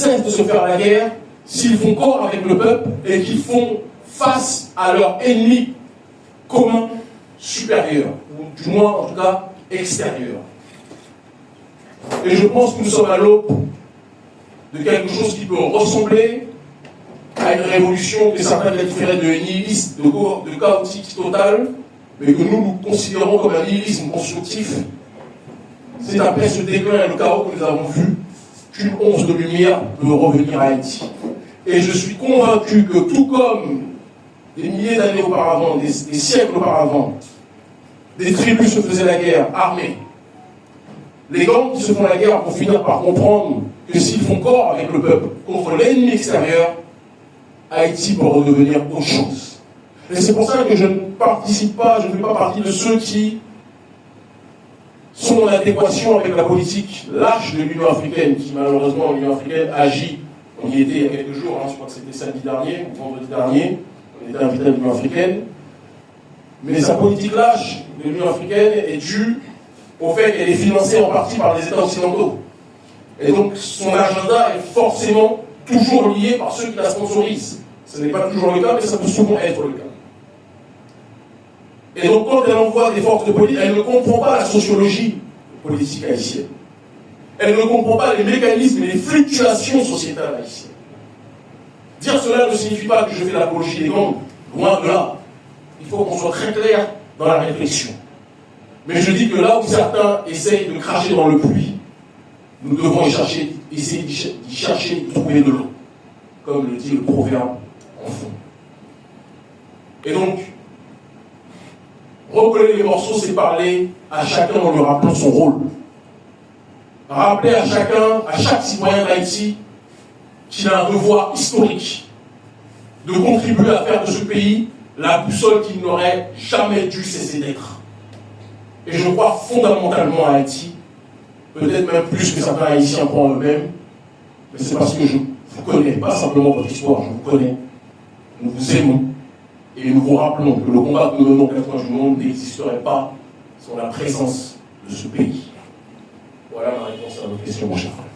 cessent de se faire la guerre, s'ils font corps avec le peuple et qu'ils font face à leur ennemi commun supérieur, ou du moins en tout cas extérieur. Et je pense que nous sommes à l'aube de quelque chose qui peut ressembler à une révolution que certains qualifieraient de nihiliste, de chaotique total, mais que nous considérons comme un nihilisme constructif. C'est après ce déclin et le chaos que nous avons vu qu'une once de lumière peut revenir à Haïti. Et je suis convaincu que tout comme des milliers d'années auparavant, des siècles auparavant, des tribus se faisaient la guerre armées, les gangs qui se font la guerre pour finir par comprendre que s'ils font corps avec le peuple contre l'ennemi extérieur, Haïti peut redevenir autre chose. Et c'est pour ça que je ne participe pas, je ne fais pas partie de ceux qui sont en adéquation avec la politique lâche de l'Union africaine, qui malheureusement, l'Union africaine agit. On y était il y a quelques jours, je crois que c'était samedi dernier, ou vendredi dernier, on était invité à l'Union africaine. Mais sa politique lâche de l'Union africaine est due au fait qu'elle est financée en partie par les États occidentaux. Et donc son agenda est forcément toujours lié par ceux qui la sponsorisent. Ce n'est pas toujours le cas, mais ça peut souvent être le cas. Et donc quand elle envoie des forces de police, elle ne comprend pas la sociologie politique haïtienne. Elle ne comprend pas les mécanismes et les fluctuations sociétales haïtiennes. Dire cela ne signifie pas que je fais l'apologie des gangs, loin de là. Il faut qu'on soit très clair dans la réflexion. Mais je dis que là où certains essayent de cracher dans le puits, nous devons essayer d'y chercher, de trouver de l'eau, comme le dit le proverbe en fond. Et donc, recoller les morceaux, c'est parler à chacun en lui rappelant son rôle. Rappeler à chacun, à chaque citoyen d'Haïti, qu'il a un devoir historique de contribuer à faire de ce pays la boussole qu'il n'aurait jamais dû cesser d'être. Et je crois fondamentalement à Haïti, peut-être même plus que certains Haïtiens croient eux-mêmes, mais c'est parce que je vous connais, pas simplement votre histoire, je vous connais, nous vous aimons, et nous vous rappelons que le combat que nous menons aux 4 coins du monde n'existerait pas sans la présence de ce pays. Voilà ma réponse à votre question, mon cher frère.